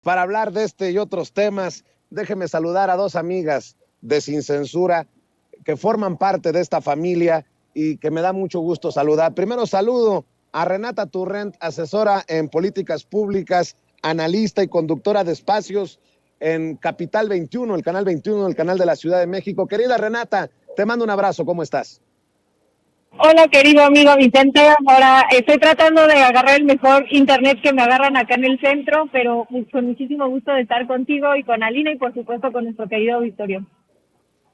Para hablar de este y otros temas, déjeme saludar a dos amigas de Sin Censura que forman parte de esta familia y que me da mucho gusto saludar. Primero saludo a Renata Turrent, asesora en políticas públicas, analista y conductora de espacios en Capital 21, el canal 21, el canal de la Ciudad de México. Querida Renata, te mando un abrazo, ¿cómo estás? Hola, querido amigo Vicente. Ahora estoy tratando de agarrar el mejor internet que me agarran acá en el centro, pero con muchísimo gusto de estar contigo y con Alina y por supuesto con nuestro querido Victorio.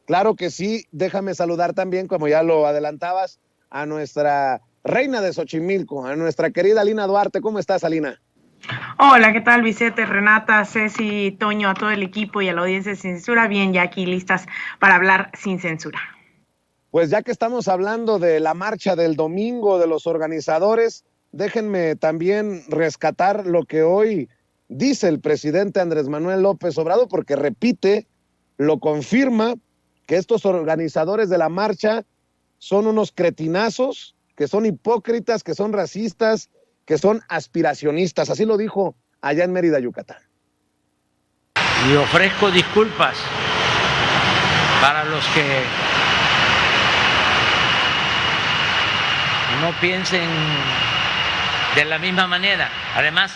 Claro que sí, déjame saludar también, como ya lo adelantabas, a nuestra reina de Xochimilco, a nuestra querida Alina Duarte. ¿Cómo estás, Alina? Hola, ¿qué tal, Vicente, Renata, Ceci, Toño, a todo el equipo y a la audiencia de Sin Censura? Bien, ya aquí listas para hablar sin censura. Pues ya que estamos hablando de la marcha del domingo, de los organizadores, déjenme también rescatar lo que hoy dice el presidente Andrés Manuel López Obrador, porque repite, lo confirma, que estos organizadores de la marcha son unos cretinazos, que son hipócritas, que son racistas, que son aspiracionistas. Así lo dijo allá en Mérida, Yucatán. Y ofrezco disculpas para los que no piensen de la misma manera. Además,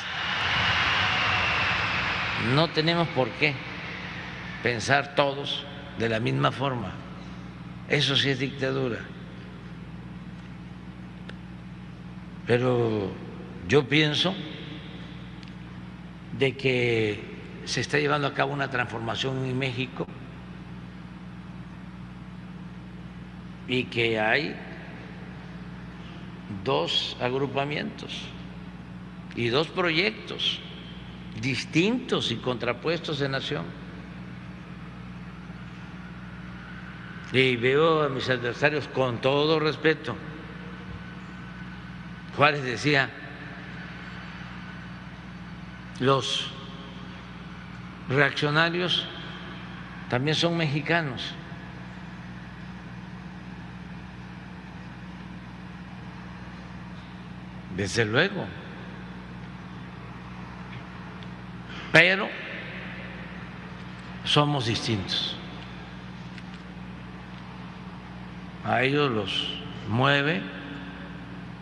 no tenemos por qué pensar todos de la misma forma. Eso sí es dictadura. Pero yo pienso de que se está llevando a cabo una transformación en México y que hay dos agrupamientos y dos proyectos distintos y contrapuestos en nación. Y veo a mis adversarios con todo respeto. Juárez decía, los reaccionarios también son mexicanos. Desde luego. Pero somos distintos. A ellos los mueve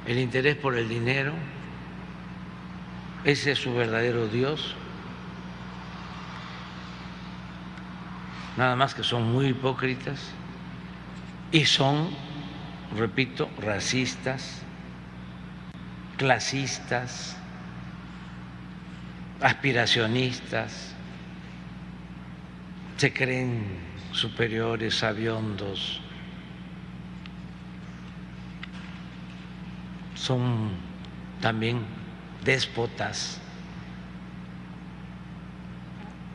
el interés por el dinero. Ese es su verdadero Dios. Nada más que son muy hipócritas y son, repito, racistas, clasistas, aspiracionistas, se creen superiores, sabiondos, son también déspotas,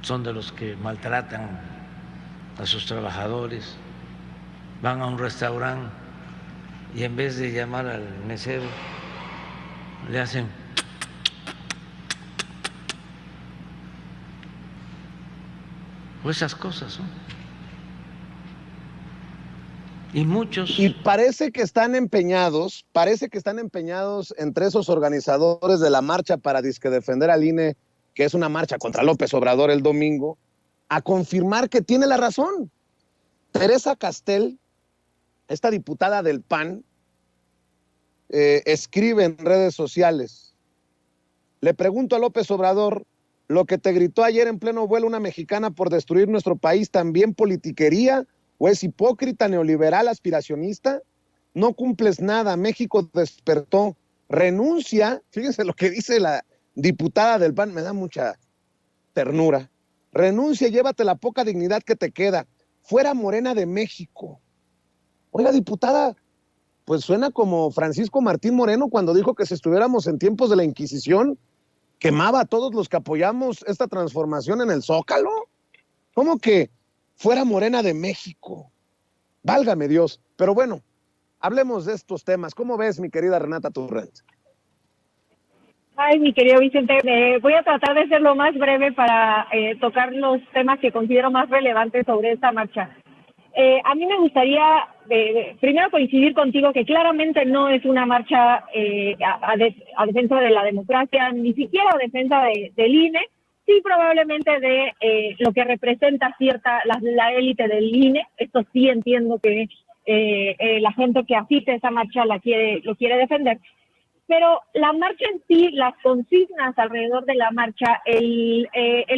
son de los que maltratan a sus trabajadores, van a un restaurante y en vez de llamar al mesero le hacen esas cosas, ¿no? Y muchos. Y parece que están empeñados entre esos organizadores de la marcha para disque defender al INE, que es una marcha contra López Obrador el domingo, a confirmar que tiene la razón. Teresa Castel, esta diputada del PAN, escribe en redes sociales, le pregunto a López Obrador, lo que te gritó ayer en pleno vuelo una mexicana por destruir nuestro país, ¿también politiquería o es hipócrita, neoliberal, aspiracionista? No cumples nada, México despertó, renuncia, fíjense lo que dice la diputada del PAN, me da mucha ternura, renuncia y llévate la poca dignidad que te queda, fuera Morena de México. Oiga, diputada, pues suena como Francisco Martín Moreno cuando dijo que si estuviéramos en tiempos de la Inquisición, quemaba a todos los que apoyamos esta transformación en el Zócalo. ¿Cómo que fuera Morena de México? Válgame Dios. Pero bueno, hablemos de estos temas. ¿Cómo ves, mi querida Renata Turrent? Ay, mi querido Vicente, voy a tratar de ser lo más breve para tocar los temas que considero más relevantes sobre esta marcha. A mí me gustaría primero coincidir contigo que claramente no es una marcha a defensa de la democracia, ni siquiera a defensa del INE, sí, probablemente de lo que representa la élite del INE. Esto sí entiendo que la gente que asiste a esa marcha lo quiere defender. Pero la marcha en sí, las consignas alrededor de la marcha, el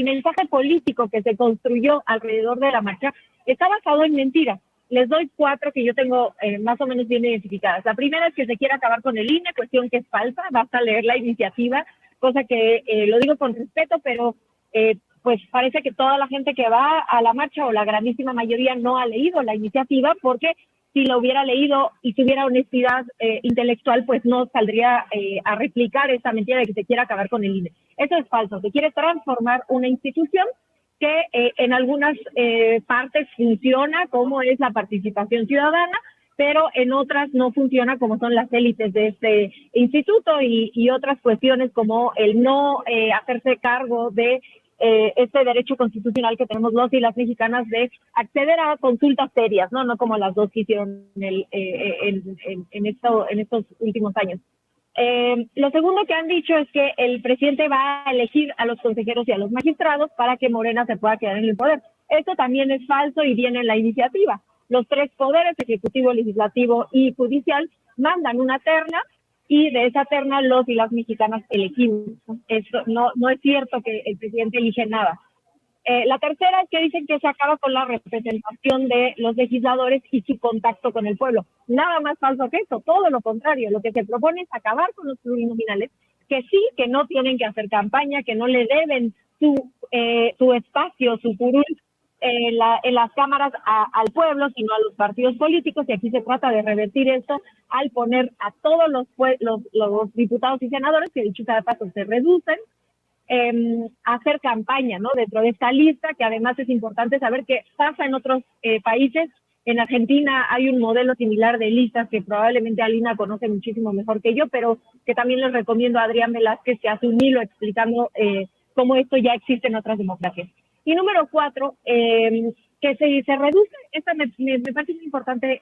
mensaje político que se construyó alrededor de la marcha está basado en mentiras. Les doy 4 que yo tengo más o menos bien identificadas. La primera es que se quiere acabar con el INE, cuestión que es falsa. Basta leer la iniciativa, cosa que lo digo con respeto, pero pues parece que toda la gente que va a la marcha o la grandísima mayoría no ha leído la iniciativa, porque si lo hubiera leído y tuviera honestidad intelectual, pues no saldría a replicar esa mentira de que se quiere acabar con el INE. Eso es falso. Se quiere transformar una institución que en algunas partes funciona, como es la participación ciudadana, pero en otras no funciona, como son las élites de este instituto y otras cuestiones como el no hacerse cargo de este derecho constitucional que tenemos los y las mexicanas de acceder a consultas serias, no como las dos que hicieron en estos últimos años. Lo segundo que han dicho es que el presidente va a elegir a los consejeros y a los magistrados para que Morena se pueda quedar en el poder. Esto también es falso y viene en la iniciativa. Los 3 poderes, ejecutivo, legislativo y judicial, mandan una terna y de esa terna los y las mexicanas elegimos. Eso no es cierto que el presidente elige nada. La tercera es que dicen que se acaba con la representación de los legisladores y su contacto con el pueblo. Nada más falso que eso, todo lo contrario. Lo que se propone es acabar con los plurinominales, que sí, que no tienen que hacer campaña, que no le deben su espacio, su curul en las cámaras al pueblo, sino a los partidos políticos, y aquí se trata de revertir esto al poner a todos los diputados y senadores, que dicho sea de paso se reducen, hacer campaña, ¿no? Dentro de esta lista, que además es importante saber qué pasa en otros países. En Argentina hay un modelo similar de listas que probablemente Alina conoce muchísimo mejor que yo, pero que también les recomiendo a Adrián Velázquez, que hace un hilo explicando cómo esto ya existe en otras democracias. Y número 4, que se reduce, esta me parece muy importante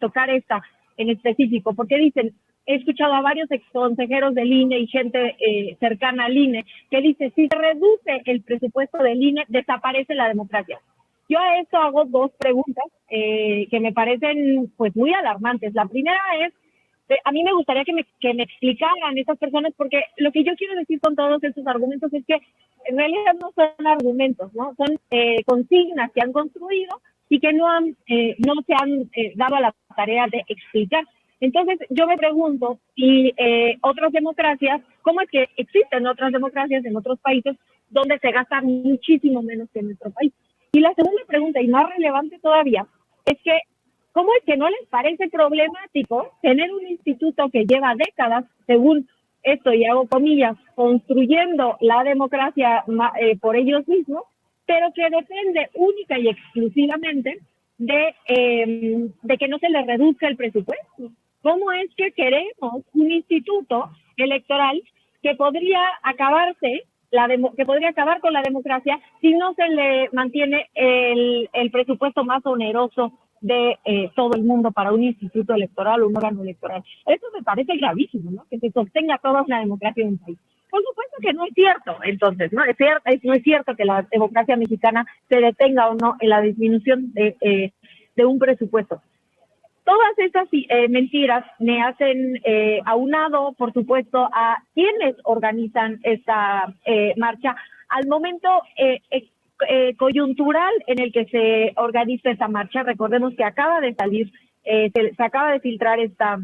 tocar esta en específico, porque dicen, he escuchado a varios exconsejeros del INE y gente cercana al INE que dice, si se reduce el presupuesto del INE, desaparece la democracia. Yo a esto hago 2 preguntas que me parecen pues muy alarmantes. La primera es, a mí me gustaría que me explicaran esas personas, porque lo que yo quiero decir con todos estos argumentos es que en realidad no son argumentos, ¿no? Son consignas que han construido y que no se han dado a la tarea de explicar. Entonces, yo me pregunto si otras democracias, ¿cómo es que existen otras democracias en otros países donde se gasta muchísimo menos que en nuestro país? Y la segunda pregunta, y más relevante todavía, es que ¿cómo es que no les parece problemático tener un instituto que lleva décadas, según esto, y hago comillas, construyendo la democracia por ellos mismos, pero que depende única y exclusivamente de que no se les reduzca el presupuesto? ¿Cómo es que queremos un instituto electoral que podría acabar con la democracia si no se le mantiene el presupuesto más oneroso de todo el mundo para un instituto electoral o un órgano electoral? Eso me parece gravísimo, ¿no? Que se sostenga toda una democracia en un país. Por supuesto que no es cierto, entonces, no es cierto que la democracia mexicana se detenga o no en la disminución de un presupuesto. Todas estas mentiras me hacen aunado, por supuesto, a quienes organizan esta marcha al momento coyuntural en el que se organiza esta marcha. Recordemos que acaba de salir, se acaba de filtrar esta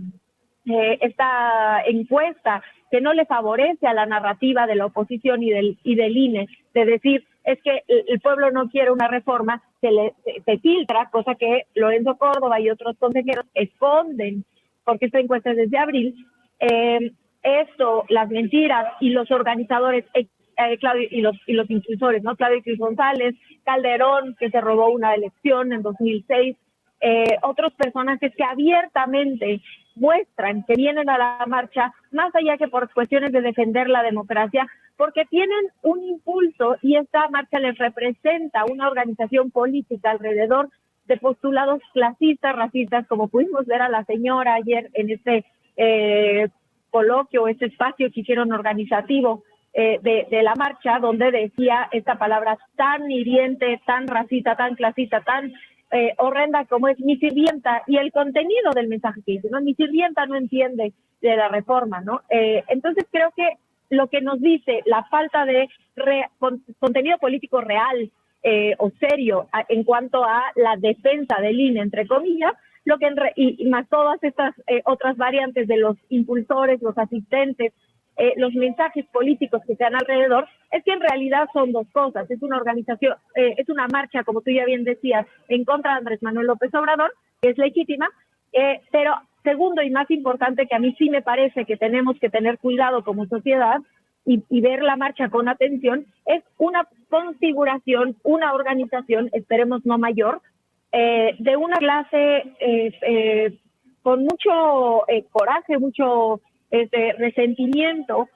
encuesta que no le favorece a la narrativa de la oposición y del INE, de decir, es que el pueblo no quiere una reforma. Se filtra, cosa que Lorenzo Córdoba y otros consejeros esconden, porque esta encuesta es desde abril. Las mentiras y los organizadores, Claudio, y los impulsores, ¿no? Claudio X González, Calderón, que se robó una elección en 2006, otros personajes que abiertamente muestran que vienen a la marcha, más allá que por cuestiones de defender la democracia, porque tienen un impulso y esta marcha les representa una organización política alrededor de postulados clasistas, racistas, como pudimos ver a la señora ayer en este coloquio, este espacio que hicieron organizativo de la marcha, donde decía esta palabra tan hiriente, tan racista, tan clasista, tan horrenda como es mi sirvienta, y el contenido del mensaje que dice, ¿no? Mi sirvienta no entiende de la reforma, ¿no? Entonces creo que lo que nos dice la falta de contenido político real o serio en cuanto a la defensa del INE, entre comillas, lo que y más todas estas otras variantes de los impulsores, los asistentes, los mensajes políticos que están alrededor, es que en realidad son dos cosas. Es una organización, es una marcha, como tú ya bien decías, en contra de Andrés Manuel López Obrador, que es legítima, pero segundo y más importante, que a mí sí me parece que tenemos que tener cuidado como sociedad y ver la marcha con atención, es una configuración, una organización, esperemos no mayor, de una clase con mucho coraje, mucho resentimiento,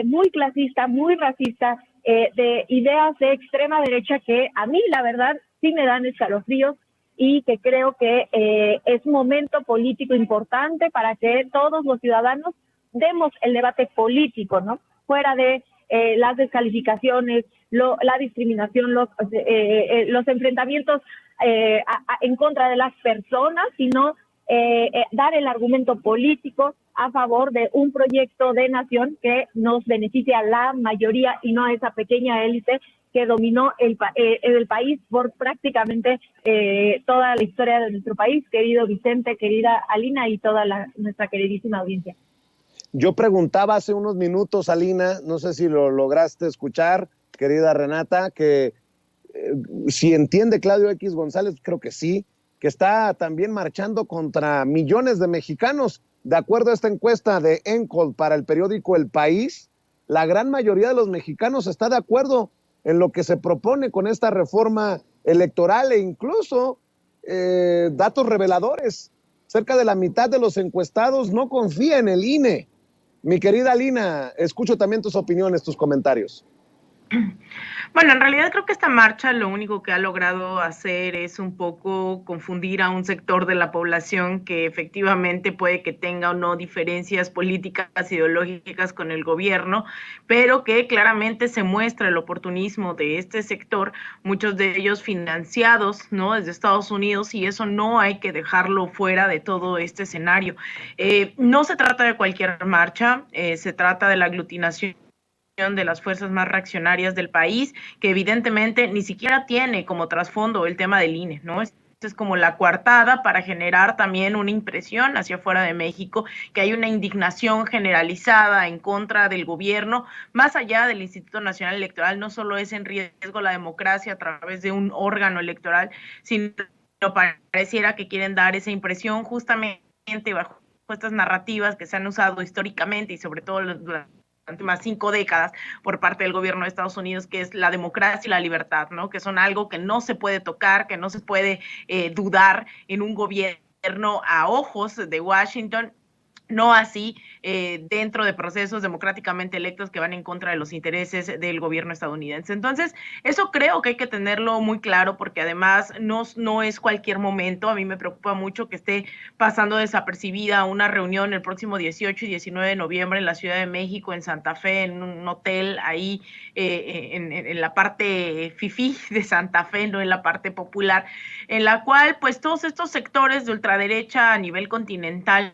muy clasista, muy racista, de ideas de extrema derecha que a mí la verdad sí me dan escalofríos, y que creo que es momento político importante para que todos los ciudadanos demos el debate político, ¿no? Fuera de las descalificaciones, la discriminación, los enfrentamientos en contra de las personas, sino dar el argumento político a favor de un proyecto de nación que nos beneficia a la mayoría y no a esa pequeña élite que dominó el país por prácticamente toda la historia de nuestro país. Querido Vicente, querida Alina y toda nuestra queridísima audiencia. Yo preguntaba hace unos minutos, Alina, no sé si lo lograste escuchar, querida Renata, que si entiende Claudio X González, creo que sí, que está también marchando contra millones de mexicanos. De acuerdo a esta encuesta de ENCOL para el periódico El País, la gran mayoría de los mexicanos está de acuerdo en lo que se propone con esta reforma electoral, e incluso datos reveladores. Cerca de la mitad de los encuestados no confía en el INE. Mi querida Alina, escucho también tus opiniones, tus comentarios. Bueno, en realidad creo que esta marcha lo único que ha logrado hacer es un poco confundir a un sector de la población que efectivamente puede que tenga o no diferencias políticas, ideológicas con el gobierno, pero que claramente se muestra el oportunismo de este sector, muchos de ellos financiados, ¿no?, desde Estados Unidos, y eso no hay que dejarlo fuera de todo este escenario. No se trata de cualquier marcha, se trata de la aglutinación de las fuerzas más reaccionarias del país, que evidentemente ni siquiera tiene como trasfondo el tema del INE, ¿no? Esta es como la coartada para generar también una impresión hacia afuera de México, que hay una indignación generalizada en contra del gobierno, más allá del Instituto Nacional Electoral. No solo es en riesgo la democracia a través de un órgano electoral, sino pareciera que quieren dar esa impresión justamente bajo estas narrativas que se han usado históricamente y sobre todo las últimas 5 décadas por parte del gobierno de Estados Unidos, que es la democracia y la libertad, ¿no?, que son algo que no se puede tocar, que no se puede dudar en un gobierno a ojos de Washington. No así dentro de procesos democráticamente electos que van en contra de los intereses del gobierno estadounidense. Entonces, eso creo que hay que tenerlo muy claro, porque además no es cualquier momento. A mí me preocupa mucho que esté pasando desapercibida una reunión el próximo 18 y 19 de noviembre en la Ciudad de México, en Santa Fe, en un hotel ahí en la parte fifí de Santa Fe, no en la parte popular, en la cual pues todos estos sectores de ultraderecha a nivel continental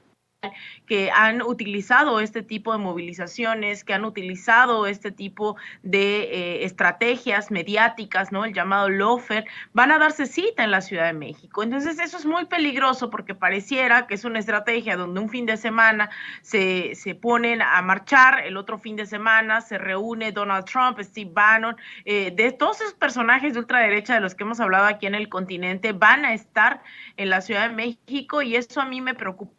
que han utilizado este tipo de movilizaciones, que han utilizado este tipo de estrategias mediáticas, ¿no?, el llamado lawfare, van a darse cita en la Ciudad de México. Entonces eso es muy peligroso, porque pareciera que es una estrategia donde un fin de semana se ponen a marchar, el otro fin de semana se reúne Donald Trump, Steve Bannon, de todos esos personajes de ultraderecha de los que hemos hablado aquí en el continente, van a estar en la Ciudad de México, y eso a mí me preocupa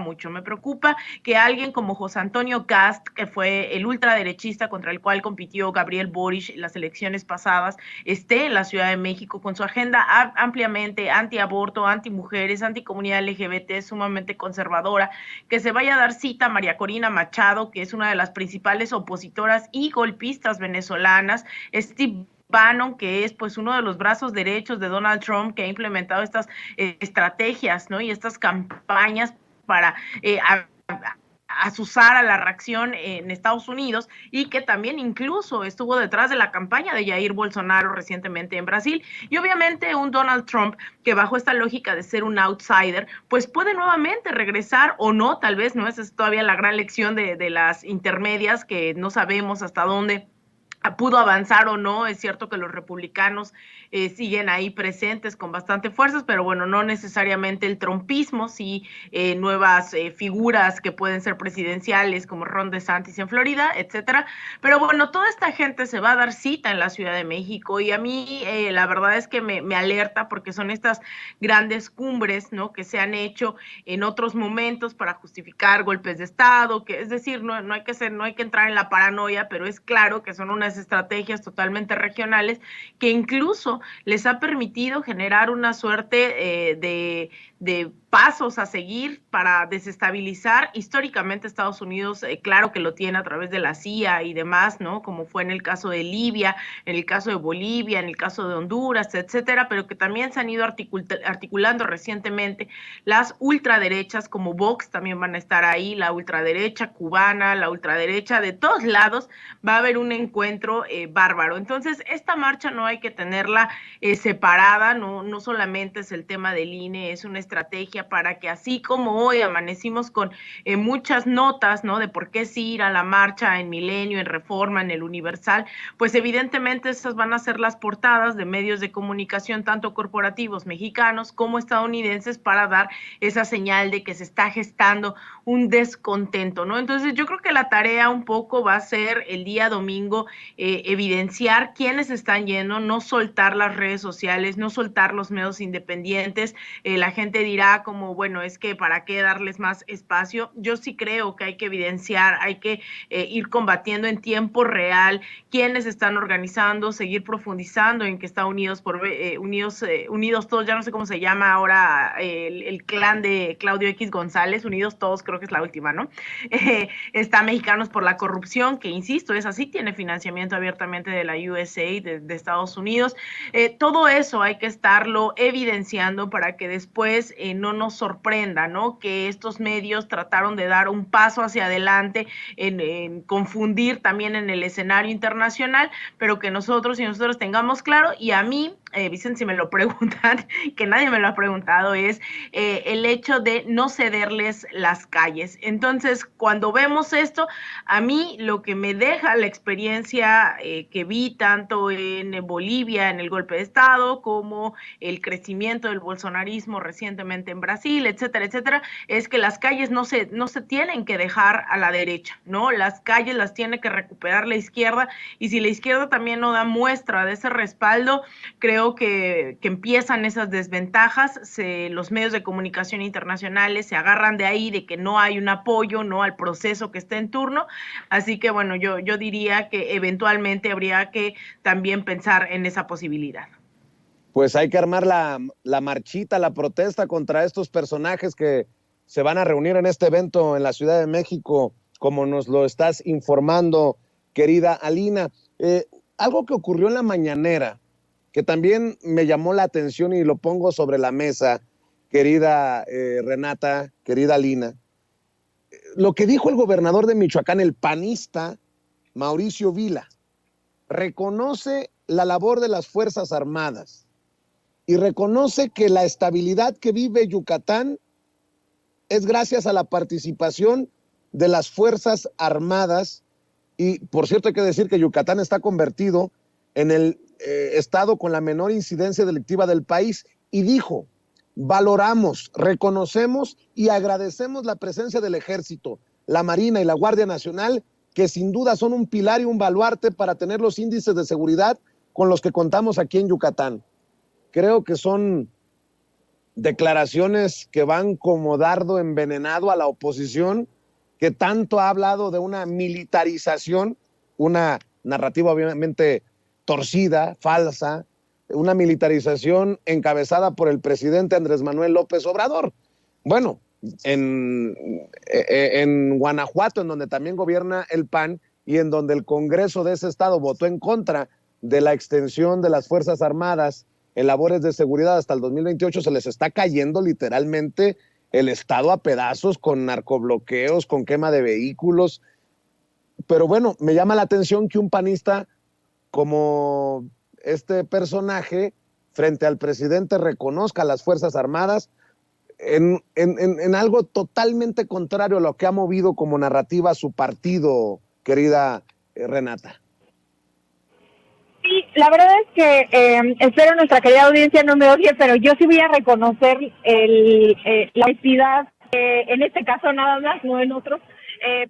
mucho. Me preocupa que alguien como José Antonio Kast, que fue el ultraderechista contra el cual compitió Gabriel Boric en las elecciones pasadas, esté en la Ciudad de México con su agenda ampliamente antiaborto, antimujeres, anticomunidad LGBT, sumamente conservadora, que se vaya a dar cita a María Corina Machado, que es una de las principales opositoras y golpistas venezolanas, Steve Bannon, que es pues uno de los brazos derechos de Donald Trump, que ha implementado estas estrategias, ¿no?, y estas campañas para azuzar a la reacción en Estados Unidos y que también incluso estuvo detrás de la campaña de Jair Bolsonaro recientemente en Brasil. Y obviamente un Donald Trump que bajo esta lógica de ser un outsider, pues puede nuevamente regresar o no, tal vez, ¿no? Esa es todavía la gran lección de las intermedias que no sabemos hasta dónde pudo avanzar o no. Es cierto que los republicanos siguen ahí presentes con bastante fuerzas, pero bueno, no necesariamente el trumpismo, sí nuevas figuras que pueden ser presidenciales como Ron DeSantis en Florida, etcétera. Pero bueno, toda esta gente se va a dar cita en la Ciudad de México y a mí la verdad es que me alerta porque son estas grandes cumbres, ¿no? Que se han hecho en otros momentos para justificar golpes de Estado, que es decir, no hay que entrar en la paranoia, pero es claro que son unas estrategias totalmente regionales que incluso les ha permitido generar una suerte de pasos a seguir para desestabilizar históricamente Estados Unidos. Claro que lo tiene a través de la CIA y demás, ¿no? Como fue en el caso de Libia, en el caso de Bolivia, en el caso de Honduras, etcétera, pero que también se han ido articulando recientemente. Las ultraderechas como Vox también van a estar ahí, la ultraderecha cubana, la ultraderecha de todos lados, va a haber un encuentro bárbaro. Entonces, esta marcha no hay que tenerla separada, no solamente es el tema del INE, es una estrategia para que así como hoy amanecimos con muchas notas, ¿no? De por qué sí ir a la marcha en Milenio, en Reforma, en el Universal, pues evidentemente esas van a ser las portadas de medios de comunicación, tanto corporativos mexicanos como estadounidenses, para dar esa señal de que se está gestando un descontento, ¿no? Entonces yo creo que la tarea un poco va a ser el día domingo evidenciar quiénes están yendo, no soltar las redes sociales, no soltar los medios independientes. La gente dirá como, bueno, es que para qué darles más espacio. Yo sí creo que hay que evidenciar, hay que ir combatiendo en tiempo real quiénes están organizando, seguir profundizando en que está Unidos Todos, ya no sé cómo se llama ahora el clan de Claudio X González, Unidos Todos creo que es la última, ¿no? Está Mexicanos por la Corrupción, que insisto, es así, tiene financiamiento abiertamente de la USAID, de Estados Unidos. Todo eso hay que estarlo evidenciando para que después no nos sorprenda, ¿no? Que estos medios trataron de dar un paso hacia adelante en confundir también en el escenario internacional, pero que nosotros tengamos claro. Y a mí, Vicente, si me lo preguntan, que nadie me lo ha preguntado, es el hecho de no cederles las calles. Entonces, cuando vemos esto, a mí lo que me deja la experiencia que vi tanto en Bolivia, en el golpe de Estado, como el crecimiento del bolsonarismo recientemente en Brasil, etcétera, etcétera, es que las calles no se tienen que dejar a la derecha, ¿no? Las calles las tiene que recuperar la izquierda, y si la izquierda también no da muestra de ese respaldo, creo que empiezan esas desventajas. Los medios de comunicación internacionales se agarran de ahí, de que no hay un apoyo, ¿no?, al proceso que está en turno. Así que bueno, yo diría que eventualmente habría que también pensar en esa posibilidad. Pues hay que armar la marchita, la protesta contra estos personajes que se van a reunir en este evento en la Ciudad de México, como nos lo estás informando, querida Alina. Algo que ocurrió en la mañanera, que también me llamó la atención y lo pongo sobre la mesa, querida Renata, querida Alina. Lo que dijo el gobernador de Michoacán, el panista Mauricio Vila, reconoce la labor de las Fuerzas Armadas y reconoce que la estabilidad que vive Yucatán es gracias a la participación de las Fuerzas Armadas. Y por cierto, hay que decir que Yucatán está convertido en el estado con la menor incidencia delictiva del país, y dijo: valoramos, reconocemos y agradecemos la presencia del Ejército, la Marina y la Guardia Nacional, que sin duda son un pilar y un baluarte para tener los índices de seguridad con los que contamos aquí en Yucatán. Creo que son declaraciones que van como dardo envenenado a la oposición, que tanto ha hablado de una militarización, una narrativa obviamente torcida, falsa, una militarización encabezada por el presidente Andrés Manuel López Obrador. Bueno, en Guanajuato, en donde también gobierna el PAN y en donde el Congreso de ese estado votó en contra de la extensión de las Fuerzas Armadas en labores de seguridad hasta el 2028, se les está cayendo literalmente el Estado a pedazos con narcobloqueos, con quema de vehículos. Pero bueno, me llama la atención que un panista como este personaje, frente al presidente, reconozca a las Fuerzas Armadas en algo totalmente contrario a lo que ha movido como narrativa su partido, querida Renata. Sí, la verdad es que espero nuestra querida audiencia no me odie, pero yo sí voy a reconocer la honestidad, en este caso nada más, no en otros,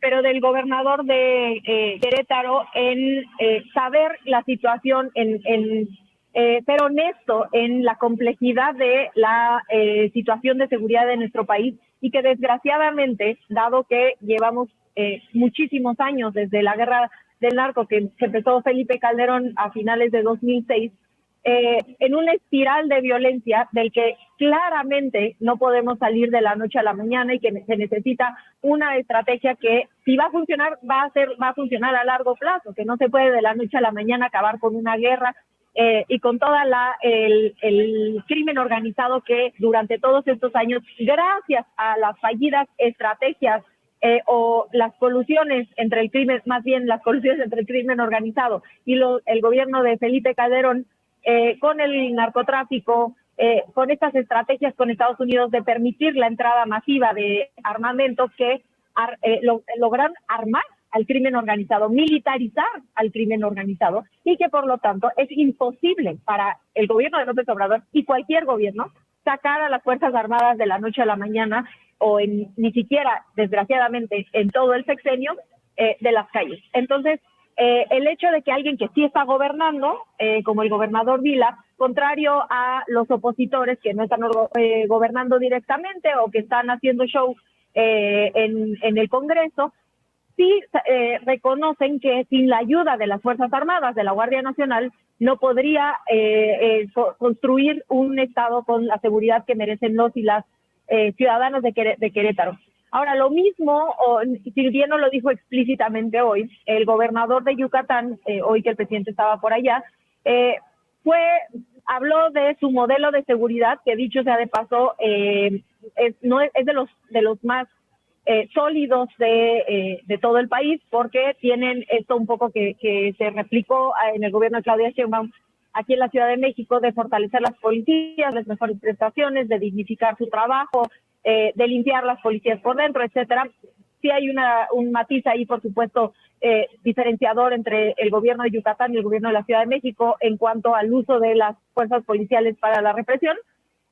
pero del gobernador de Querétaro en saber la situación, en ser honesto en la complejidad de la situación de seguridad de nuestro país y que desgraciadamente, dado que llevamos muchísimos años desde la guerra del narco que empezó Felipe Calderón a finales de 2006, en una espiral de violencia del que claramente no podemos salir de la noche a la mañana y que se necesita una estrategia que, si va a funcionar, va a funcionar a largo plazo, que no se puede de la noche a la mañana acabar con una guerra y con toda el crimen organizado que durante todos estos años, gracias a las fallidas estrategias o las colusiones entre el crimen, más bien las colusiones entre el crimen organizado y el gobierno de Felipe Calderón, con el narcotráfico, con estas estrategias con Estados Unidos de permitir la entrada masiva de armamento que logran armar al crimen organizado, militarizar al crimen organizado, y que por lo tanto es imposible para el gobierno de López Obrador y cualquier gobierno sacar a las Fuerzas Armadas de la noche a la mañana o ni siquiera, desgraciadamente, en todo el sexenio de las calles. Entonces, el hecho de que alguien que sí está gobernando, como el gobernador Vila, contrario a los opositores que no están gobernando directamente o que están haciendo show en el Congreso, sí reconocen que sin la ayuda de las Fuerzas Armadas, de la Guardia Nacional, no podría construir un Estado con la seguridad que merecen los y las ciudadanos de Querétaro. Ahora, lo mismo, si bien no lo dijo explícitamente hoy, el gobernador de Yucatán, hoy que el presidente estaba por allá, habló de su modelo de seguridad, que dicho sea de paso, es de los más sólidos de todo el país, porque tienen esto un poco que se replicó en el gobierno de Claudia Sheinbaum aquí en la Ciudad de México, de fortalecer las policías, las mejores prestaciones, de dignificar su trabajo, de limpiar las policías por dentro, etcétera. Sí hay un matiz ahí, por supuesto, diferenciador entre el gobierno de Yucatán y el gobierno de la Ciudad de México en cuanto al uso de las fuerzas policiales para la represión.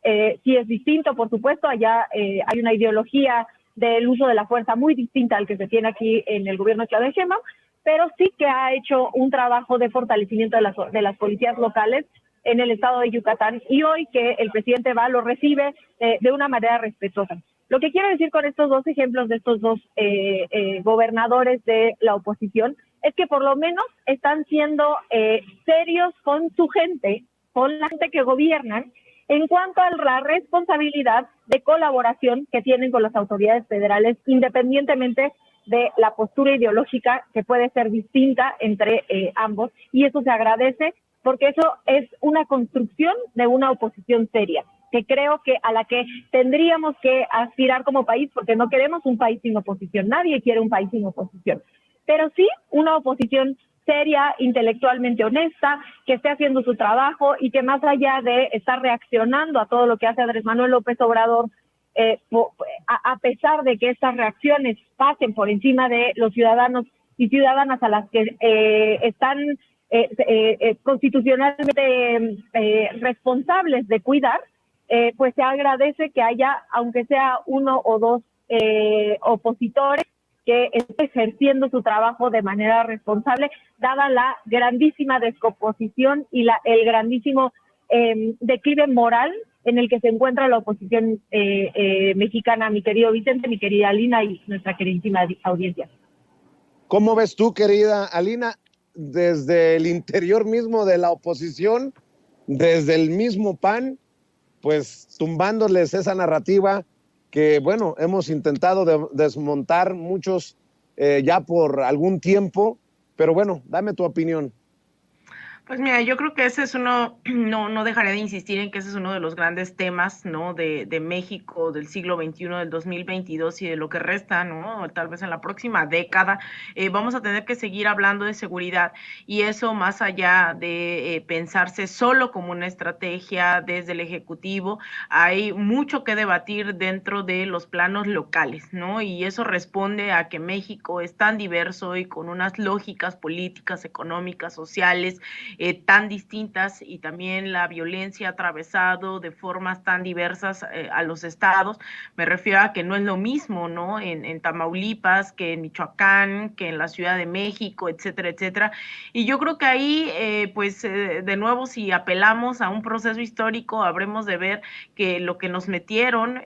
Sí es distinto, por supuesto, allá hay una ideología del uso de la fuerza muy distinta al que se tiene aquí en el gobierno de Claudia Sheinbaum, pero sí que ha hecho un trabajo de fortalecimiento de las policías locales en el estado de Yucatán, y hoy que el presidente lo recibe de una manera respetuosa. Lo que quiero decir con estos dos ejemplos de estos dos gobernadores de la oposición es que por lo menos están siendo serios con su gente, con la gente que gobiernan, en cuanto a la responsabilidad de colaboración que tienen con las autoridades federales, independientemente de la postura ideológica que puede ser distinta entre ambos, y eso se agradece porque eso es una construcción de una oposición seria, que creo que a la que tendríamos que aspirar como país, porque no queremos un país sin oposición, nadie quiere un país sin oposición, pero sí una oposición seria, intelectualmente honesta, que esté haciendo su trabajo y que más allá de estar reaccionando a todo lo que hace Andrés Manuel López Obrador, a pesar de que estas reacciones pasen por encima de los ciudadanos y ciudadanas a las que están constitucionalmente responsables de cuidar, pues se agradece que haya, aunque sea uno o dos opositores, que esté ejerciendo su trabajo de manera responsable, dada la grandísima descomposición y el grandísimo declive moral en el que se encuentra la oposición mexicana, mi querido Vicente, mi querida Alina y nuestra queridísima audiencia. ¿Cómo ves tú, querida Alina, desde el interior mismo de la oposición, desde el mismo PAN, pues tumbándoles esa narrativa que, bueno, hemos intentado desmontar muchos ya por algún tiempo, pero bueno, dame tu opinión. Pues mira, yo creo que ese es uno, no dejaré de insistir en que ese es uno de los grandes temas, ¿no? De México del siglo XXI, del 2022 y de lo que resta, ¿no? Tal vez en la próxima década vamos a tener que seguir hablando de seguridad y eso más allá de pensarse solo como una estrategia desde el Ejecutivo, hay mucho que debatir dentro de los planos locales, ¿no? Y eso responde a que México es tan diverso y con unas lógicas políticas, económicas, sociales, tan distintas y también la violencia ha atravesado de formas tan diversas a los estados. Me refiero a que no es lo mismo, ¿no? En Tamaulipas, que en Michoacán, que en la Ciudad de México, etcétera, etcétera. Y yo creo que ahí, de nuevo, si apelamos a un proceso histórico, habremos de ver que lo que nos metieron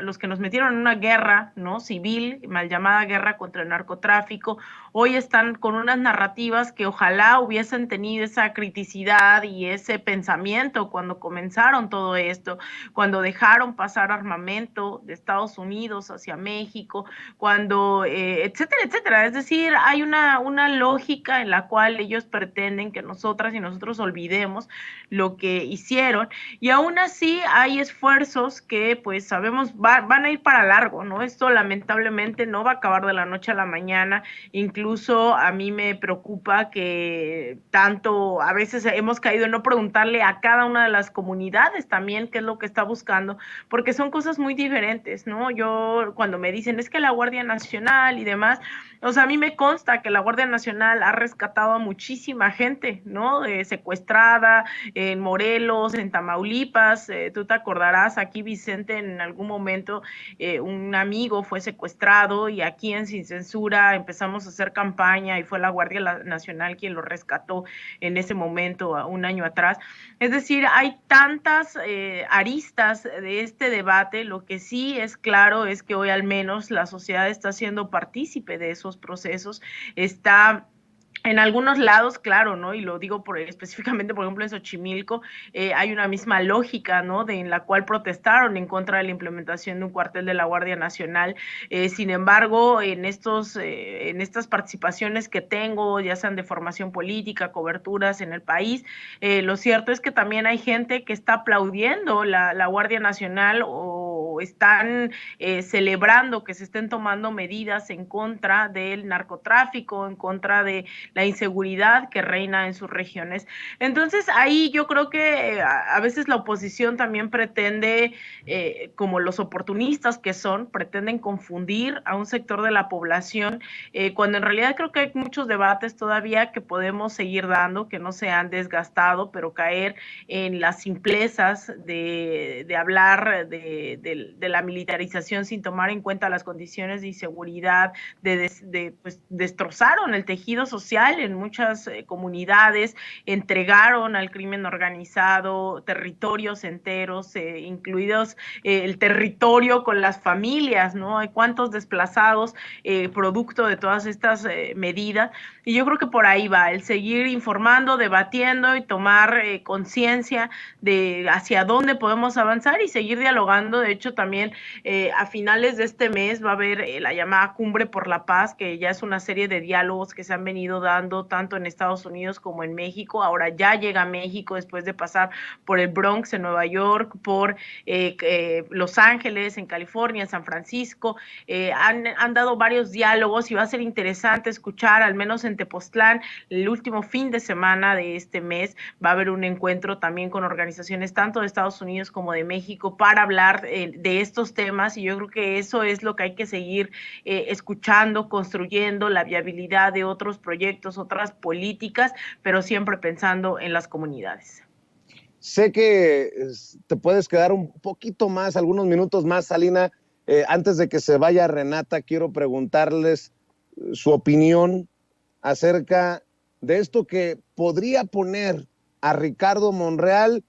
los que nos metieron en una guerra, ¿no? Civil, mal llamada guerra contra el narcotráfico, hoy están con unas narrativas que ojalá hubiesen tenido esa criticidad y ese pensamiento cuando comenzaron todo esto, cuando dejaron pasar armamento de Estados Unidos hacia México, cuando, etcétera, etcétera. Es decir, hay una lógica en la cual ellos pretenden que nosotras y nosotros olvidemos lo que hicieron y aún así hay esfuerzos que pues sabemos van a ir para largo, ¿no? Esto lamentablemente no va a acabar de la noche a la mañana. Incluso a mí me preocupa que tanto a veces hemos caído en no preguntarle a cada una de las comunidades también qué es lo que está buscando, porque son cosas muy diferentes, ¿no? Yo cuando me dicen es que la Guardia Nacional y demás, o sea, a mí me consta que la Guardia Nacional ha rescatado a muchísima gente, ¿no? Secuestrada en Morelos, en Tamaulipas, tú te acordarás, aquí Vicente en algún momento un amigo fue secuestrado y aquí en Sin Censura empezamos a hacer campaña y fue la Guardia Nacional quien lo rescató en ese momento, un año atrás. Es decir, hay tantas aristas de este debate, lo que sí es claro es que hoy al menos la sociedad está siendo partícipe de esos procesos, está en algunos lados, claro, ¿no? Y lo digo específicamente, por ejemplo, en Xochimilco, hay una misma lógica, ¿no? En la cual protestaron en contra de la implementación de un cuartel de la Guardia Nacional. Sin embargo, en estas participaciones que tengo, ya sean de formación política, coberturas en el país, lo cierto es que también hay gente que está aplaudiendo la Guardia Nacional o están celebrando que se estén tomando medidas en contra del narcotráfico, en contra de la inseguridad que reina en sus regiones. Entonces, ahí yo creo que a veces la oposición también pretende, como los oportunistas que son, pretenden confundir a un sector de la población, cuando en realidad creo que hay muchos debates todavía que podemos seguir dando, que no se han desgastado, pero caer en las simplezas de hablar de la militarización sin tomar en cuenta las condiciones de inseguridad, pues destrozaron el tejido social en muchas comunidades, entregaron al crimen organizado territorios enteros, incluidos el territorio con las familias, ¿no? Hay cuántos desplazados producto de todas estas medidas, y yo creo que por ahí va, el seguir informando, debatiendo y tomar conciencia de hacia dónde podemos avanzar y seguir dialogando. De hecho, también a finales de este mes va a haber la llamada Cumbre por la Paz, que ya es una serie de diálogos que se han venido dando tanto en Estados Unidos como en México. Ahora ya llega a México después de pasar por el Bronx en Nueva York, por Los Ángeles, en California, en San Francisco. Han dado varios diálogos y va a ser interesante escuchar, al menos en Tepoztlán, el último fin de semana de este mes, va a haber un encuentro también con organizaciones tanto de Estados Unidos como de México para hablar de estos temas, y yo creo que eso es lo que hay que seguir escuchando, construyendo la viabilidad de otros proyectos, otras políticas, pero siempre pensando en las comunidades. Sé que te puedes quedar un poquito más, algunos minutos más, Salina. Antes de que se vaya Renata, quiero preguntarles su opinión acerca de esto que podría poner a Ricardo Monreal,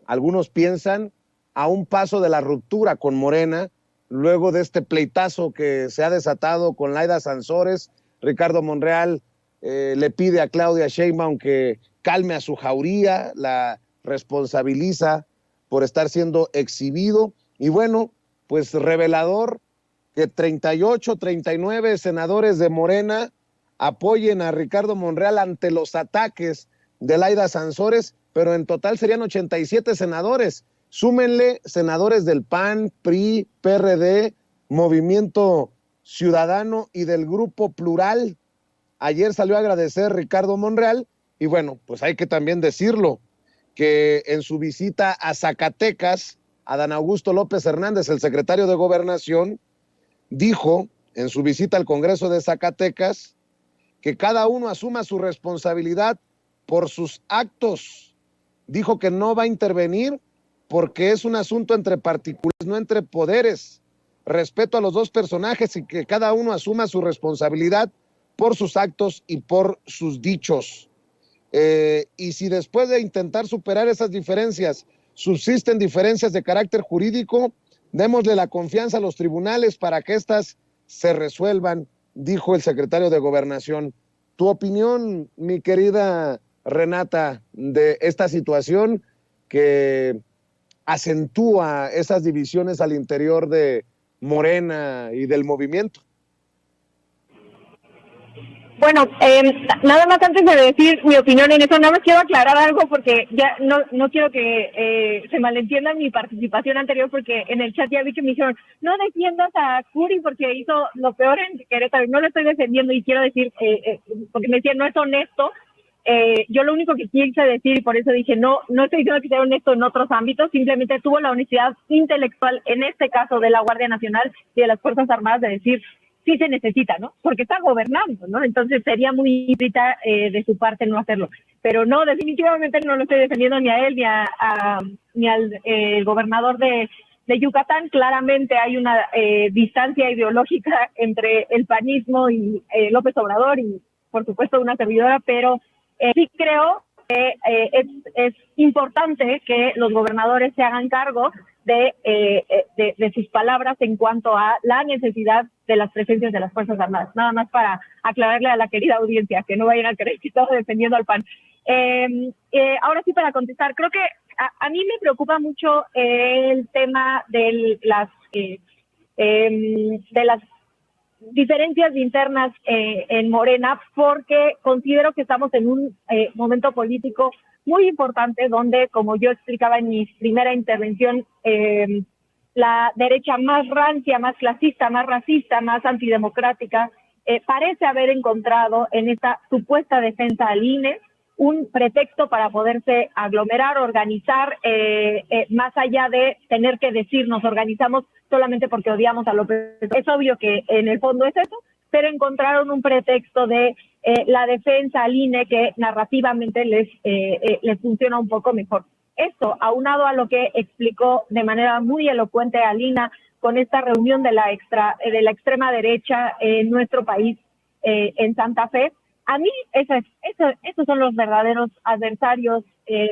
algunos piensan, a un paso de la ruptura con Morena, luego de este pleitazo que se ha desatado con Laida Sansores. Ricardo Monreal le pide a Claudia Sheinbaum que calme a su jauría, la responsabiliza por estar siendo exhibido, y bueno, pues revelador que 38, 39 senadores de Morena apoyen a Ricardo Monreal ante los ataques de Laida Sansores, pero en total serían 87 senadores. Súmenle senadores del PAN, PRI, PRD, Movimiento Ciudadano y del Grupo Plural. Ayer salió a agradecer Ricardo Monreal y bueno, pues hay que también decirlo, que en su visita a Zacatecas, Adán Augusto López Hernández, el secretario de Gobernación, dijo en su visita al Congreso de Zacatecas que cada uno asuma su responsabilidad por sus actos. Dijo que no va a intervenir porque es un asunto entre particulares, no entre poderes. Respeto a los dos personajes y que cada uno asuma su responsabilidad por sus actos y por sus dichos. Y si después de intentar superar esas diferencias subsisten diferencias de carácter jurídico, démosle la confianza a los tribunales para que éstas se resuelvan, dijo el secretario de Gobernación. Tu opinión, mi querida Renata, de esta situación que acentúa esas divisiones al interior de Morena y del movimiento. Bueno, nada más antes de decir mi opinión en eso, nada más quiero aclarar algo porque ya no quiero que se malentienda mi participación anterior, porque en el chat ya vi que me dijeron, no defiendas a Curi porque hizo lo peor en Querétaro. No lo estoy defendiendo y quiero decir, porque me decían, no es honesto. Yo lo único que quise decir, y por eso dije, no estoy diciendo que sea honesto en otros ámbitos, simplemente tuvo la honestidad intelectual, en este caso de la Guardia Nacional y de las Fuerzas Armadas, de decir, sí se necesita, ¿no? Porque está gobernando, ¿no? Entonces sería muy hipócrita de su parte no hacerlo. Pero no, definitivamente no lo estoy defendiendo ni a él ni al gobernador de Yucatán. Claramente hay una distancia ideológica entre el panismo y López Obrador y, por supuesto, una servidora, pero sí creo que es importante que los gobernadores se hagan cargo de sus palabras en cuanto a la necesidad de las presencias de las Fuerzas Armadas. Nada más para aclararle a la querida audiencia, que no vayan a creer que estamos defendiendo al PAN. Ahora sí, para contestar, creo que a mí me preocupa mucho el tema de las diferencias internas en Morena, porque considero que estamos en un momento político muy importante donde, como yo explicaba en mi primera intervención, la derecha más rancia, más clasista, más racista, más antidemocrática, parece haber encontrado en esta supuesta defensa al INE un pretexto para poderse aglomerar, organizar, más allá de tener que decir nos organizamos solamente porque odiamos a López. Es obvio que en el fondo es eso, pero encontraron un pretexto de la defensa al INE que narrativamente les funciona un poco mejor. Esto, aunado a lo que explicó de manera muy elocuente Alina con esta reunión de la extrema derecha en nuestro país, en Santa Fe, a mí esos son los verdaderos adversarios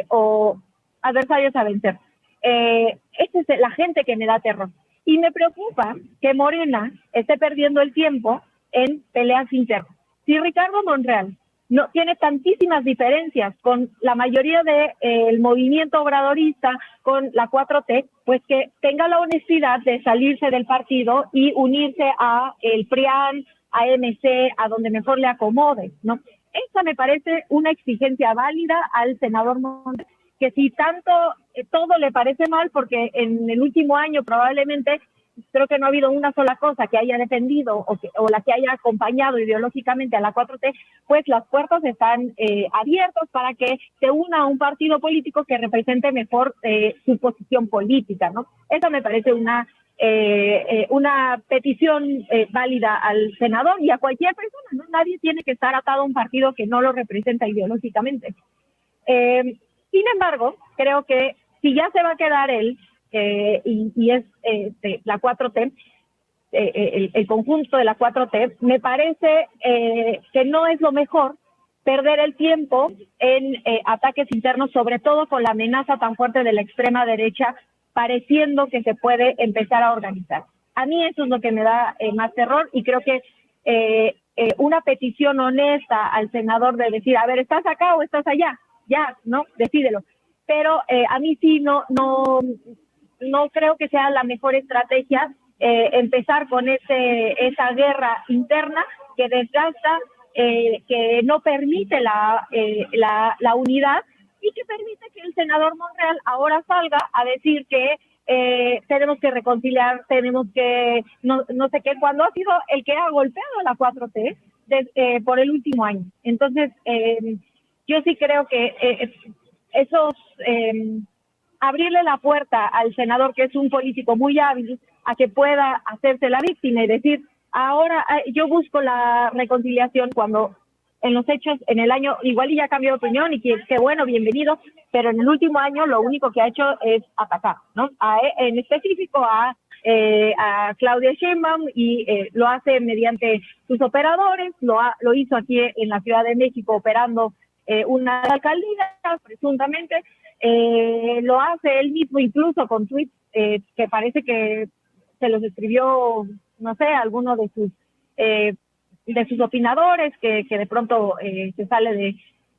o adversarios a vencer. Esa es la gente que me da terror. Y me preocupa que Morena esté perdiendo el tiempo en peleas internas. Si Ricardo Monreal no tiene tantísimas diferencias con la mayoría del movimiento obradorista, con la 4T, pues que tenga la honestidad de salirse del partido y unirse a el PRIAN, a MC, a donde mejor le acomode, ¿no? Esa me parece una exigencia válida al senador Monreal, que si tanto todo le parece mal, porque en el último año probablemente creo que no ha habido una sola cosa que haya defendido o la que haya acompañado ideológicamente a la 4T, pues las puertas están abiertas para que se una a un partido político que represente mejor su posición política, ¿no? Esa me parece una petición válida al senador y a cualquier persona, ¿no? Nadie tiene que estar atado a un partido que no lo representa ideológicamente. Sin embargo, creo que si ya se va a quedar él, y es la 4T, el conjunto de la 4T, me parece que no es lo mejor perder el tiempo en ataques internos, sobre todo con la amenaza tan fuerte de la extrema derecha, pareciendo que se puede empezar a organizar. A mí eso es lo que me da más terror, y creo que una petición honesta al senador de decir, a ver, ¿estás acá o estás allá? Ya, ¿no? Decídelo. Pero a mí sí no creo que sea la mejor estrategia empezar con esa guerra interna que desgasta que no permite la unidad y que permite que el senador Monreal ahora salga a decir que tenemos que reconciliar, tenemos que no sé qué, cuando ha sido el que ha golpeado a la 4T por el último año. Entonces, yo sí creo que abrirle la puerta al senador, que es un político muy hábil, a que pueda hacerse la víctima y decir, ahora yo busco la reconciliación, cuando en los hechos, en el año, igual y ya cambió de opinión y que bueno, bienvenido, pero en el último año lo único que ha hecho es atacar, ¿no? En específico a Claudia Sheinbaum, y lo hace mediante sus operadores, lo hizo aquí en la Ciudad de México operando una alcaldía, presuntamente, lo hace él mismo incluso con tweets que parece que se los escribió, no sé, alguno de sus opinadores, que de pronto se sale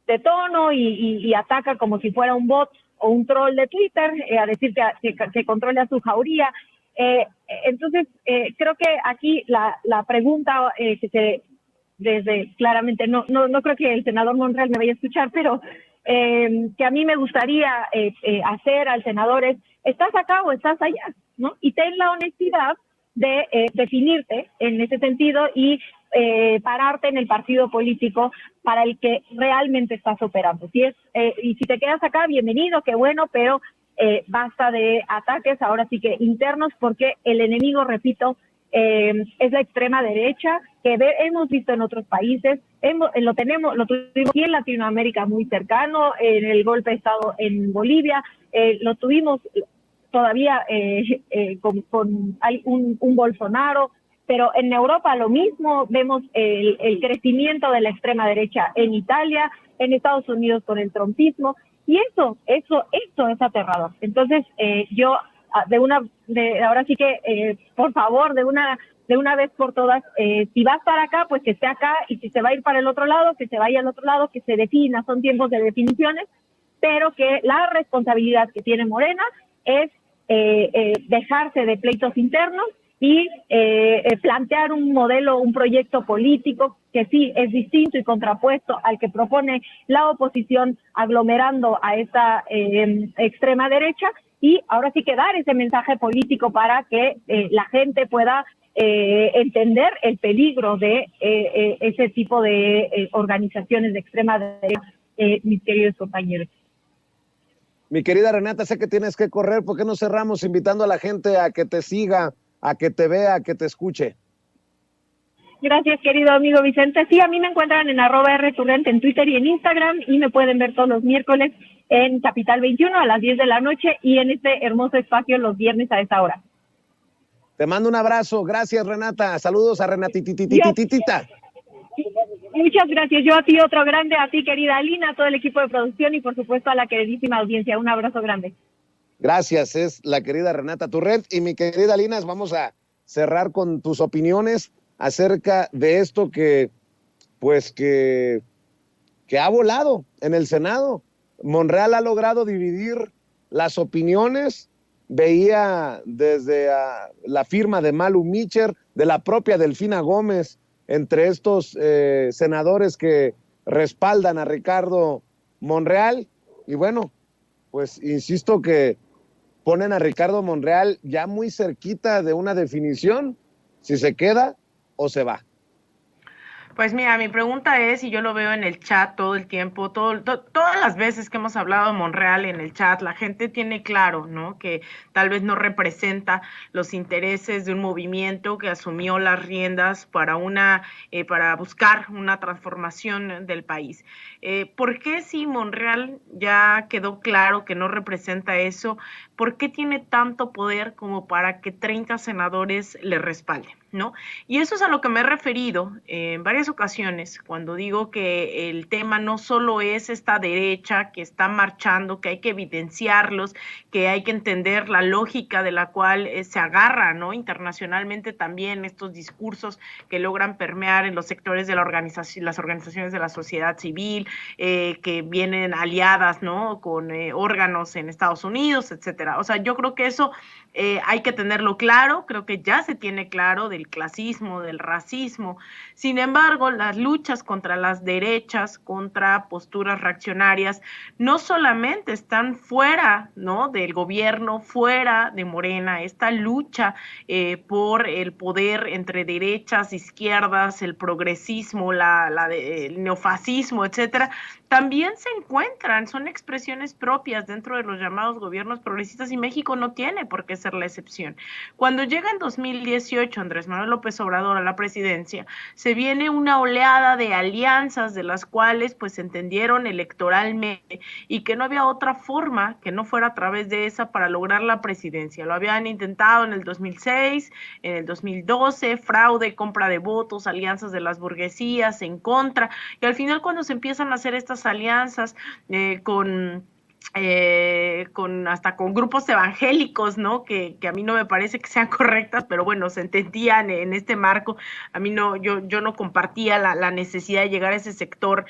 de tono y ataca como si fuera un bot o un troll de Twitter, a decir que controle a su jauría. Entonces, creo que aquí la pregunta desde claramente, no creo que el senador Monreal me vaya a escuchar, pero que a mí me gustaría hacer al senador es, ¿estás acá o estás allá? ¿No? Y ten la honestidad de definirte en ese sentido y pararte en el partido político para el que realmente estás operando. Y si te quedas acá, bienvenido, qué bueno, pero basta de ataques, ahora sí que internos, porque el enemigo, repito, es la extrema derecha, que hemos visto en otros países, lo tuvimos aquí en Latinoamérica muy cercano, en el golpe de Estado en Bolivia, lo tuvimos todavía con un Bolsonaro, pero en Europa lo mismo, vemos el crecimiento de la extrema derecha en Italia, en Estados Unidos con el trumpismo, y eso es aterrador. Entonces, yo ahora sí que, por favor, de una vez por todas, si vas para acá, pues que esté acá, y si se va a ir para el otro lado, que se vaya al otro lado, que se defina, son tiempos de definiciones, pero que la responsabilidad que tiene Morena es dejarse de pleitos internos y plantear un modelo, un proyecto político que sí es distinto y contrapuesto al que propone la oposición, aglomerando a esta extrema derecha, y ahora sí que dar ese mensaje político para que la gente pueda entender el peligro de ese tipo de organizaciones de extrema derecha, mis queridos compañeros. Mi querida Renata, sé que tienes que correr, ¿por qué no cerramos invitando a la gente a que te siga, a que te vea, a que te escuche? Gracias, querido amigo Vicente. Sí, a mí me encuentran en @rturrent en Twitter y en Instagram, y me pueden ver todos los miércoles en Capital 21 a las 10 de la noche y en este hermoso espacio los viernes a esa hora. Te mando un abrazo. Gracias, Renata. Saludos a Renatititititita. Muchas gracias. Yo a ti otro grande, a ti, querida Alina, a todo el equipo de producción y por supuesto a la queridísima audiencia. Un abrazo grande. Gracias, es la querida Renata Turrent. Y mi querida Linas, vamos a cerrar con tus opiniones acerca de esto que ha volado en el Senado. Monreal ha logrado dividir las opiniones. Veía desde la firma de Malu Micher, de la propia Delfina Gómez, entre estos senadores que respaldan a Ricardo Monreal. Y bueno, pues insisto que ponen a Ricardo Monreal ya muy cerquita de una definición, si se queda o se va. Pues mira, mi pregunta es, y yo lo veo en el chat todo el tiempo, todas las veces que hemos hablado de Monreal en el chat, la gente tiene claro, ¿no?, que tal vez no representa los intereses de un movimiento que asumió las riendas para buscar una transformación del país. ¿Por qué si Monreal ya quedó claro que no representa eso? ¿Por qué tiene tanto poder como para que 30 senadores le respalden, ¿no? Y eso es a lo que me he referido en varias ocasiones cuando digo que el tema no solo es esta derecha que está marchando, que hay que evidenciarlos, que hay que entender la lógica de la cual se agarra, ¿no?, internacionalmente también estos discursos que logran permear en los sectores de las organizaciones de la sociedad civil, que vienen aliadas, ¿no?, con órganos en Estados Unidos, etcétera. O sea, yo creo que eso hay que tenerlo claro, creo que ya se tiene claro de del clasismo, del racismo. Sin embargo, las luchas contra las derechas, contra posturas reaccionarias, no solamente están fuera, ¿no?, del gobierno, fuera de Morena. Esta lucha por el poder entre derechas, izquierdas, el progresismo, el neofascismo, etcétera, también se encuentran, son expresiones propias dentro de los llamados gobiernos progresistas, y México no tiene por qué ser la excepción. Cuando llega en 2018 Andrés Manuel López Obrador a la presidencia, se viene una oleada de alianzas de las cuales pues se entendieron electoralmente y que no había otra forma que no fuera a través de esa para lograr la presidencia. Lo habían intentado en el 2006, en el 2012, fraude, compra de votos, alianzas de las burguesías en contra, y al final cuando se empiezan a hacer estas alianzas hasta con grupos evangélicos, ¿no?, que a mí no me parece que sean correctas, pero bueno, se entendían en este marco. A mí no, yo no compartía la necesidad de llegar a ese sector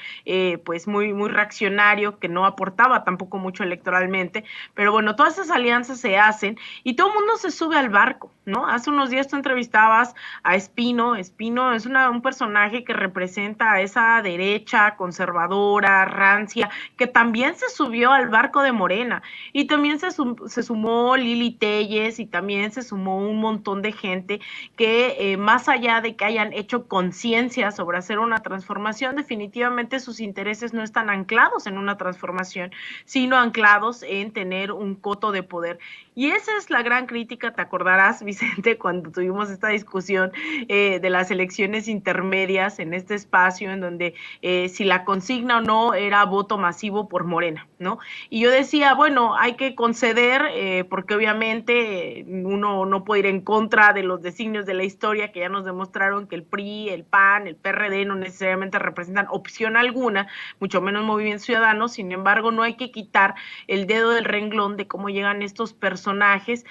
pues muy reaccionario, que no aportaba tampoco mucho electoralmente, pero bueno, todas esas alianzas se hacen y todo el mundo se sube al barco, ¿no? Hace unos días tú entrevistabas a Espino. Espino es un personaje que representa a esa derecha conservadora, rancia, que también se subió al barco de Morena, y también se sumó Lili Telles, y también se sumó un montón de gente que más allá de que hayan hecho conciencia sobre hacer una transformación, definitivamente sus intereses no están anclados en una transformación, sino anclados en tener un coto de poder. Y esa es la gran crítica, te acordarás, Vicente, cuando tuvimos esta discusión de las elecciones intermedias en este espacio, en donde si la consigna o no era voto masivo por Morena, ¿no? Y yo decía, bueno, hay que conceder, porque obviamente uno no puede ir en contra de los designios de la historia, que ya nos demostraron que el PRI, el PAN, el PRD no necesariamente representan opción alguna, mucho menos Movimiento Ciudadano. Sin embargo, no hay que quitar el dedo del renglón de cómo llegan estos personajes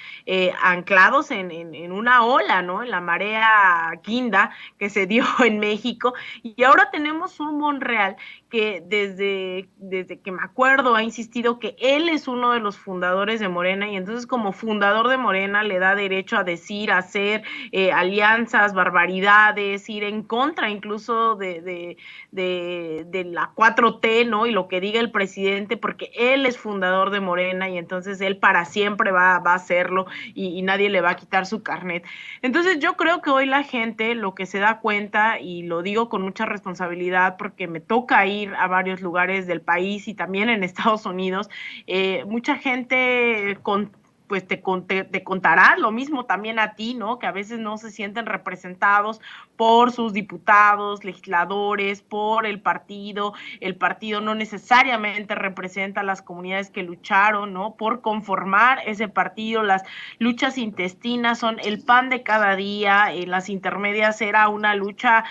anclados en una ola, ¿no?, en la marea guinda que se dio en México. Y ahora tenemos un Monreal que desde que me acuerdo ha insistido que él es uno de los fundadores de Morena, y entonces como fundador de Morena le da derecho a decir, a hacer alianzas, barbaridades, ir en contra incluso de la 4T, ¿no?, y lo que diga el presidente, porque él es fundador de Morena y entonces él para siempre va a hacerlo y nadie le va a quitar su carnet. Entonces yo creo que hoy la gente lo que se da cuenta, y lo digo con mucha responsabilidad porque me toca ir a varios lugares del país y también en Estados Unidos, mucha gente pues te contará lo mismo también a ti, ¿no?, que a veces no se sienten representados por sus diputados, legisladores, por el partido no necesariamente representa a las comunidades que lucharon, ¿no?, por conformar ese partido. Las luchas intestinas son el pan de cada día, las intermedias era una lucha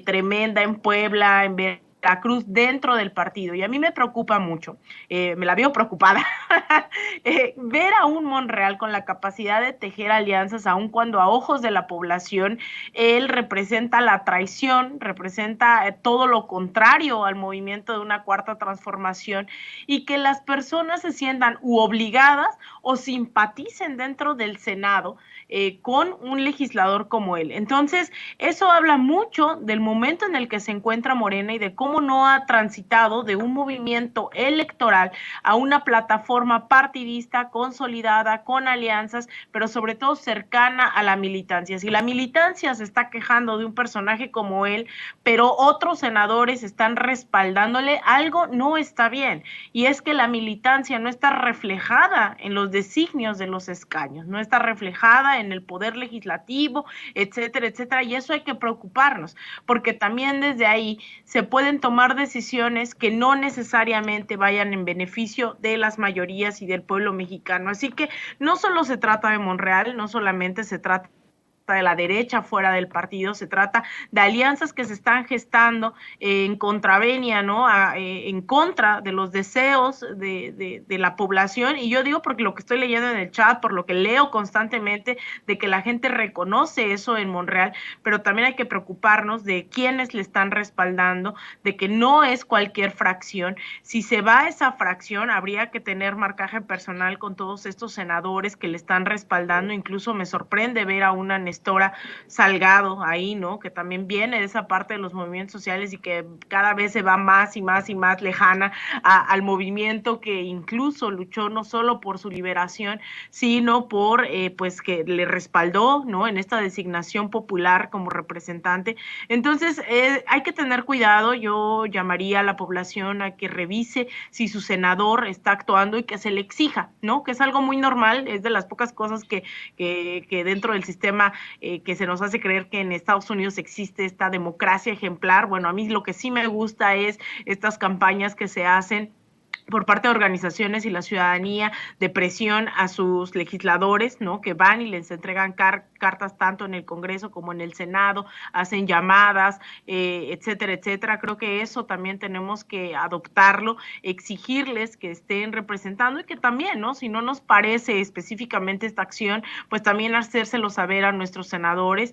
tremenda en Puebla, en Veracruz, dentro del partido, y a mí me preocupa mucho, me la veo preocupada, ver a un Monreal con la capacidad de tejer alianzas, aun cuando a ojos de la población él representa la traición, representa todo lo contrario al movimiento de una cuarta transformación, y que las personas se sientan obligadas o simpaticen dentro del Senado con un legislador como él. Entonces, eso habla mucho del momento en el que se encuentra Morena y de cómo no ha transitado de un movimiento electoral a una plataforma partidista consolidada, con alianzas, pero sobre todo cercana a la militancia. Si la militancia se está quejando de un personaje como él, pero otros senadores están respaldándole, algo no está bien, y es que la militancia no está reflejada en los designios de los escaños, no está reflejada en el poder legislativo, etcétera, etcétera, y eso hay que preocuparnos, porque también desde ahí se pueden tomar decisiones que no necesariamente vayan en beneficio de las mayorías y del pueblo mexicano. Así que no solo se trata de Monreal, no solamente se trata de la derecha fuera del partido, se trata de alianzas que se están gestando en contravenia, ¿no?, en contra de los deseos de la población. Y yo digo porque lo que estoy leyendo en el chat, por lo que leo constantemente, de que la gente reconoce eso en Monreal, pero también hay que preocuparnos de quiénes le están respaldando, de que no es cualquier fracción. Si se va a esa fracción, habría que tener marcaje personal con todos estos senadores que le están respaldando. Incluso me sorprende ver a una Nestora Salgado ahí, ¿no? Que también viene de esa parte de los movimientos sociales y que cada vez se va más y más y más lejana al movimiento que incluso luchó no solo por su liberación, sino por pues que le respaldó, ¿no? En esta designación popular como representante. Entonces hay que tener cuidado. Yo llamaría a la población a que revise si su senador está actuando y que se le exija, ¿no? Que es algo muy normal, es de las pocas cosas que dentro del sistema que se nos hace creer que en Estados Unidos existe esta democracia ejemplar. Bueno, a mí lo que sí me gusta es estas campañas que se hacen por parte de organizaciones y la ciudadanía de presión a sus legisladores, ¿no? Que van y les entregan cartas tanto en el Congreso como en el Senado, hacen llamadas, etcétera, etcétera. Creo que eso también tenemos que adoptarlo, exigirles que estén representando y que también, ¿no? Si no nos parece específicamente esta acción, pues también hacérselo saber a nuestros senadores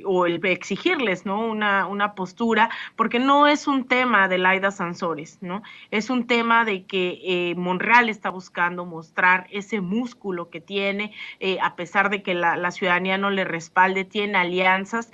o exigirles, ¿no? Una postura, porque no es un tema de Laida Sansores, ¿no? Es un tema de que Monreal está buscando mostrar ese músculo que tiene, a pesar de que la ciudadanía no le respalde, tiene alianzas,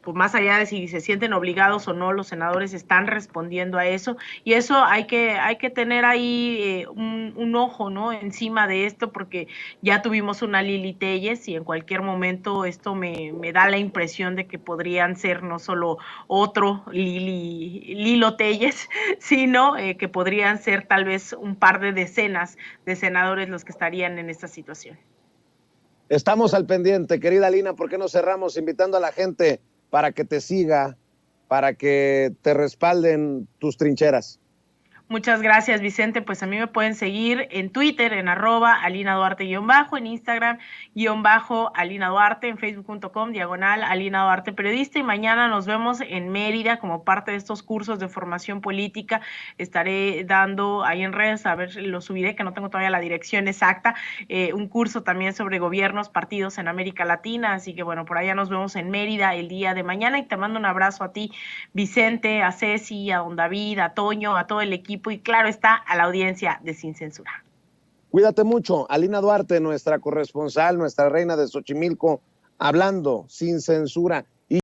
pues más allá de si se sienten obligados o no, los senadores están respondiendo a eso, y eso hay que tener ahí un ojo, ¿no? Encima de esto, porque ya tuvimos una Lili Telles y en cualquier momento esto me da la impresión de que podrían ser no solo otro Lilo Telles, sino que podrían ser tal vez un par de decenas de senadores los que estarían en esta situación. Estamos al pendiente, querida Lina. ¿Por qué no cerramos invitando a la gente para que te siga, para que te respalden tus trincheras? Muchas gracias, Vicente. Pues a mí me pueden seguir en Twitter, en @AlinaDuarte_, en Instagram _AlinaDuarte, en facebook.com/AlinaDuarte Periodista. Y mañana nos vemos en Mérida como parte de estos cursos de formación política. Estaré dando ahí en redes, a ver, lo subiré, que no tengo todavía la dirección exacta, un curso también sobre gobiernos, partidos en América Latina. Así que bueno, por allá nos vemos en Mérida el día de mañana. Y te mando un abrazo a ti, Vicente, a Ceci, a don David, a Toño, a todo el equipo y claro está, a la audiencia de Sin Censura. Cuídate mucho. Alina Duarte, nuestra corresponsal, nuestra reina de Xochimilco, hablando sin censura.